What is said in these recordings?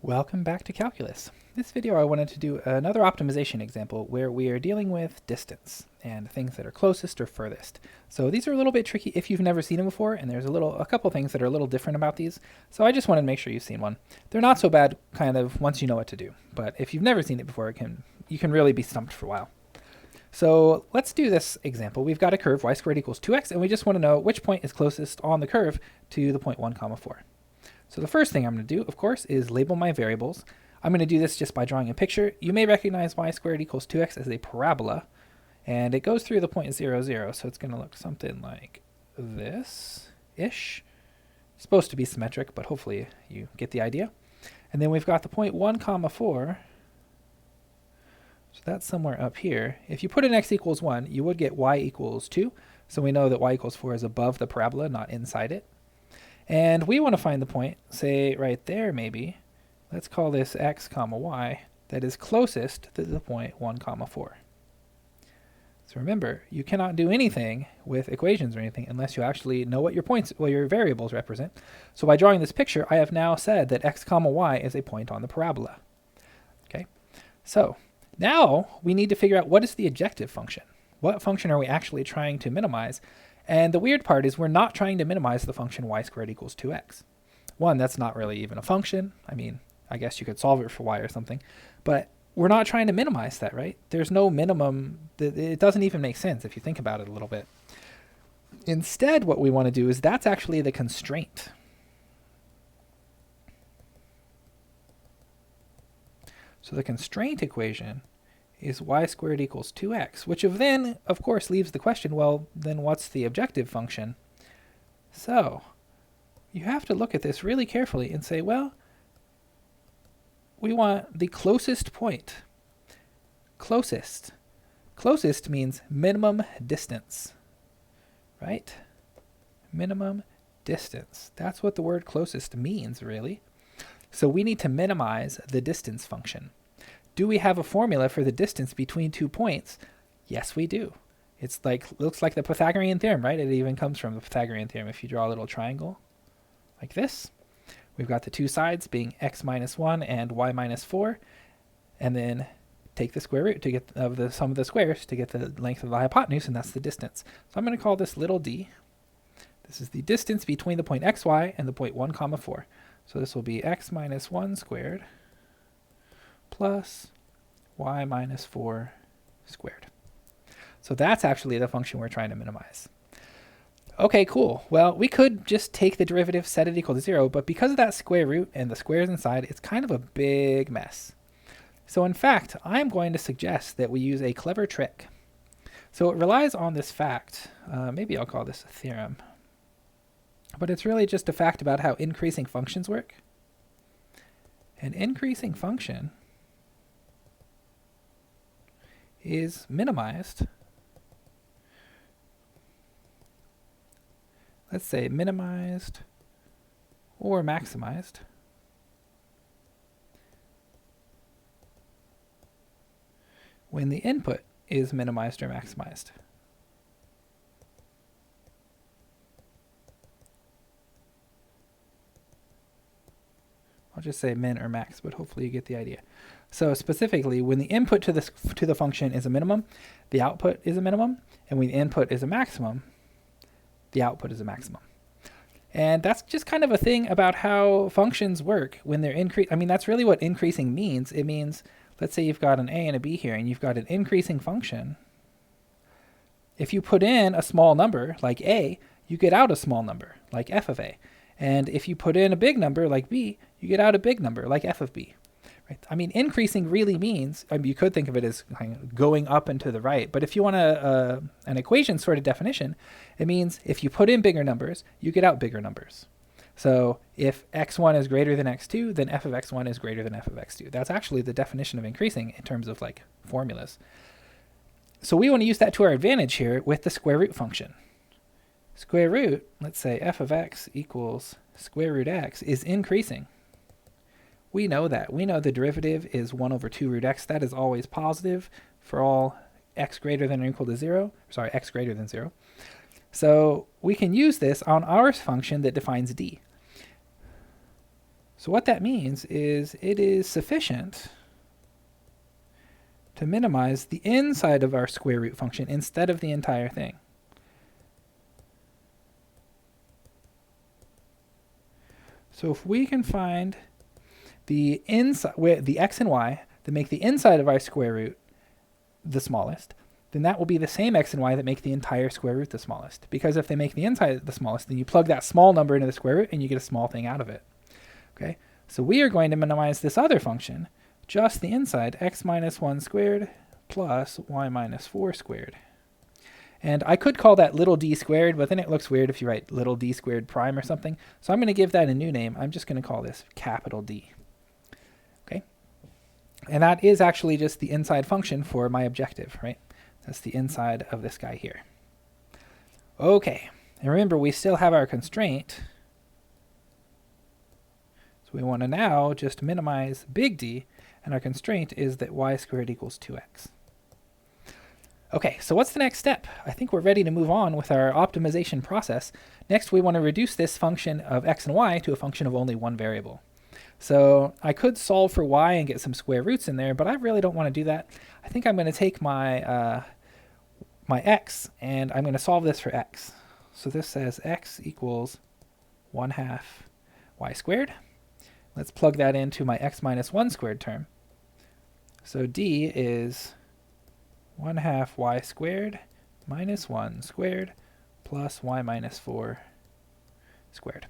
Welcome back to Calculus. This video I wanted to do another optimization example where we are dealing with distance and things that are closest or furthest. So these are a little bit tricky if you've never seen them before, and there's a couple things that are a little different about these. So I just wanted to make sure you've seen one. They're not so bad kind of once you know what to do, but if you've never seen it before, you can really be stumped for a while. So let's do this example. We've got a curve y squared equals 2x, and we just want to know which point is closest on the curve to the point 1, 4. So the first thing I'm going to do, of course, is label my variables. I'm going to do this just by drawing a picture. You may recognize y squared equals 2x as a parabola, and it goes through the point 0, 0, so it's going to look something like this-ish. It's supposed to be symmetric, but hopefully you get the idea. And then we've got the point 1, 4. So that's somewhere up here. If you put in x equals 1, you would get y equals 2. So we know that y equals 4 is above the parabola, not inside it. And we want to find the point, say right there maybe. Let's call this x comma y, that is closest to the point 1, 4. So remember, you cannot do anything with equations or anything unless you actually know what your variables represent. So by drawing this picture, I have now said that x comma y is a point on the parabola. Okay, so now we need to figure out what is the objective function. What function are we actually trying to minimize? And the weird part is we're not trying to minimize the function y squared equals 2x. One, that's not really even a function. I mean, I guess you could solve it for y or something. But we're not trying to minimize that, right? There's no minimum. It doesn't even make sense if you think about it a little bit. Instead, what we want to do is that's actually the constraint. So the constraint equation is y squared equals 2x, which then, of course, leaves the question, well, then what's the objective function? So you have to look at this really carefully and say, well, we want the closest point. Closest. Closest means minimum distance, right? Minimum distance. That's what the word closest means, really. So we need to minimize the distance function. Do we have a formula for the distance between 2 points? Yes, we do. It's looks like the Pythagorean theorem, right? It even comes from the Pythagorean theorem. If you draw a little triangle like this, we've got the two sides being x minus 1 and y minus 4, and then take the square root to get of the sum of the squares to get the length of the hypotenuse, and that's the distance. So I'm going to call this little d. This is the distance between the point xy and the point 1, 4. So this will be x minus 1 squared plus y minus 4 squared. So that's actually the function we're trying to minimize. Okay, cool. Well, we could just take the derivative, set it equal to 0, but because of that square root and the squares inside, it's kind of a big mess. So in fact, I'm going to suggest that we use a clever trick. So it relies on this fact. Maybe I'll call this a theorem. But it's really just a fact about how increasing functions work. An increasing function is minimized. Let's say minimized or maximized when the input is minimized or maximized. I'll just say min or max, but hopefully you get the idea. So specifically, when the input to the function is a minimum, the output is a minimum, and when the input is a maximum, the output is a maximum. And that's just kind of a thing about how functions work when they're I mean, that's really what increasing means. It means, let's say you've got an a and a b here, and you've got an increasing function. If you put in a small number, like a, you get out a small number, like f of a. And if you put in a big number, like b, you get out a big number, like f of b. Right? I mean, increasing really means, I mean, you could think of it as going up and to the right, but if you want an equation sort of definition, it means if you put in bigger numbers, you get out bigger numbers. So if x1 is greater than x2, then f of x1 is greater than f of x2. That's actually the definition of increasing in terms of like formulas. So we want to use that to our advantage here with the square root function. Square root, let's say f of x equals square root x, is increasing. We know that. We know the derivative is 1 over 2 root x. That is always positive for all x greater than or equal to 0. Sorry, x greater than 0. So we can use this on our function that defines d. So what that means is it is sufficient to minimize the inside of our square root function instead of the entire thing. So if we can find the inside, the x and y that make the inside of our square root the smallest, then that will be the same x and y that make the entire square root the smallest. Because if they make the inside the smallest, then you plug that small number into the square root and you get a small thing out of it. Okay, so we are going to minimize this other function, just the inside, x minus 1 squared plus y minus 4 squared. And I could call that little d squared, but then it looks weird if you write little d squared prime or something. So I'm going to give that a new name. I'm just going to call this capital D. Okay, and that is actually just the inside function for my objective, right? That's the inside of this guy here. Okay, and remember we still have our constraint. So we want to now just minimize big D, and our constraint is that y squared equals 2x. Okay, so what's the next step? I think we're ready to move on with our optimization process. Next, we want to reduce this function of x and y to a function of only one variable. So I could solve for y and get some square roots in there, but I really don't want to do that. I think I'm going to take my my x, and I'm going to solve this for x. So this says x equals 1/2 y squared. Let's plug that into my x minus 1 squared term. So d is 1/2 y squared minus 1 squared plus y minus 4 squared.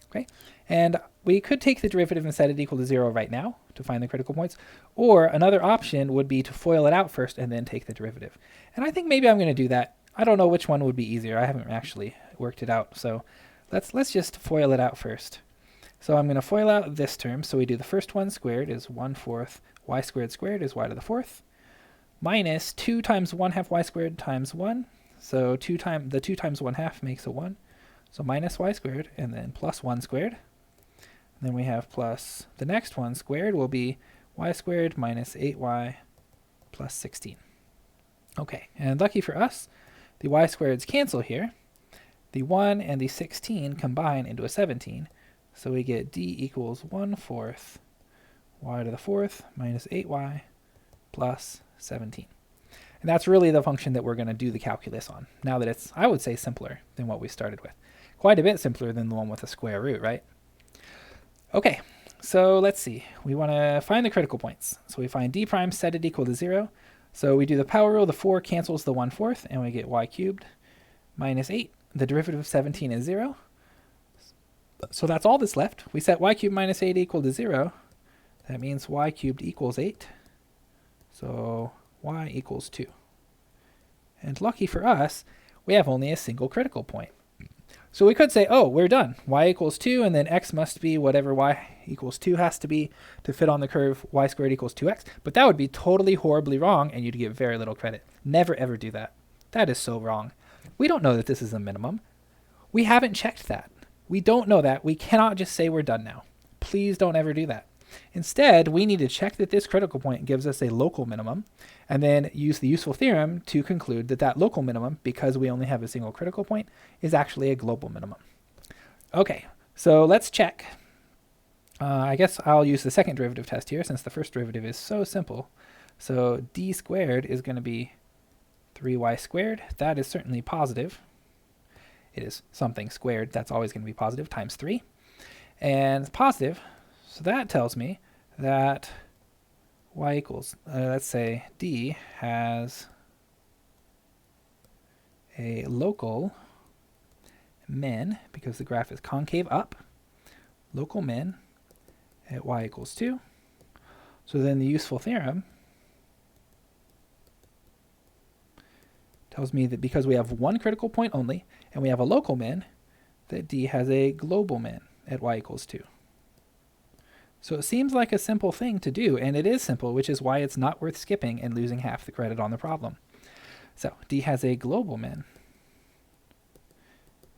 Okay, and we could take the derivative and set it equal to 0 right now to find the critical points, or another option would be to FOIL it out first and then take the derivative. And I think maybe I'm going to do that. I don't know which one would be easier. I haven't actually worked it out, so let's just FOIL it out first. So I'm going to FOIL out this term. So we do the first one squared is 1/4 y squared squared is y to the 4th minus 2 times 1/2 y squared times 1. So 2 times 1/2 makes a 1. So minus y squared and then plus 1 squared. And then we have plus the next one squared will be y squared minus 8y plus 16. Okay, and lucky for us, the y squareds cancel here. The 1 and the 16 combine into a 17. So we get d equals 1/4 y to the 4th minus 8y plus 17. And that's really the function that we're going to do the calculus on, now that it's, I would say, simpler than what we started with. Quite a bit simpler than the one with the square root, right? Okay, so let's see. We want to find the critical points. So we find d prime, set it equal to 0. So we do the power rule, the 4 cancels the 1/4, and we get y cubed minus 8. The derivative of 17 is 0. So that's all that's left. We set y cubed minus 8 equal to 0. That means y cubed equals 8. So y equals 2. And lucky for us, we have only a single critical point. So we could say, oh, we're done. Y equals 2, and then x must be whatever y equals 2 has to be to fit on the curve y squared equals 2x. But that would be totally horribly wrong, and you'd get very little credit. Never, ever do that. That is so wrong. We don't know that this is a minimum. We haven't checked that. We don't know that. We cannot just say we're done now. Please don't ever do that. Instead, we need to check that this critical point gives us a local minimum, and then use the useful theorem to conclude that that local minimum, because we only have a single critical point, is actually a global minimum. Okay, so let's check. I guess I'll use the second derivative test here, since the first derivative is so simple. So d squared is going to be 3y squared. That is certainly positive. It is something squared. That's always going to be positive, times 3. And positive. So that tells me that y equals, let's say d has a local min, because the graph is concave up, local min at y equals 2. So then the useful theorem tells me that because we have one critical point only, and we have a local min, that d has a global min at y equals 2. So it seems like a simple thing to do, and it is simple, which is why it's not worth skipping and losing half the credit on the problem. So d has a global min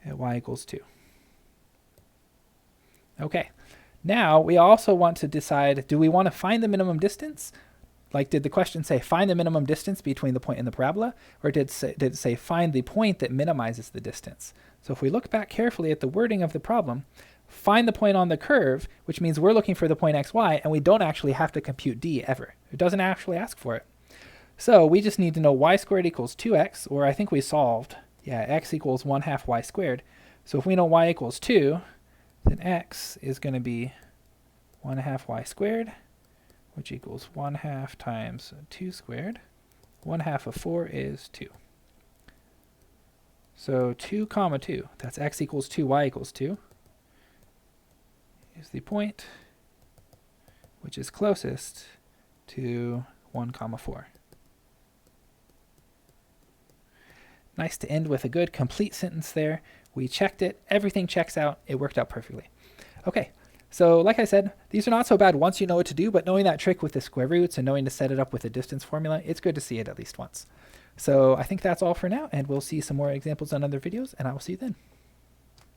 at y equals 2. Okay, now we also want to decide, do we want to find the minimum distance? Like, did the question say find the minimum distance between the point and the parabola, or did it say find the point that minimizes the distance? So if we look back carefully at the wording of the problem, find the point on the curve, which means we're looking for the point xy, and we don't actually have to compute d ever. It doesn't actually ask for it. So we just need to know y squared equals 2x, or I think we solved, yeah, x equals 1/2 y squared. So if we know y equals 2, then x is going to be 1/2 y squared, which equals 1/2 times 2 squared. 1/2 of 4 is 2. So 2 comma 2, that's x equals 2, y equals 2, is the point which is closest to 1 comma 4. Nice to end with a good complete sentence there. We checked it, everything checks out, it worked out perfectly. Okay, so like I said, these are not so bad once you know what to do, but knowing that trick with the square roots and knowing to set it up with a distance formula, it's good to see it at least once. So I think that's all for now, and we'll see some more examples on other videos, and I will see you then.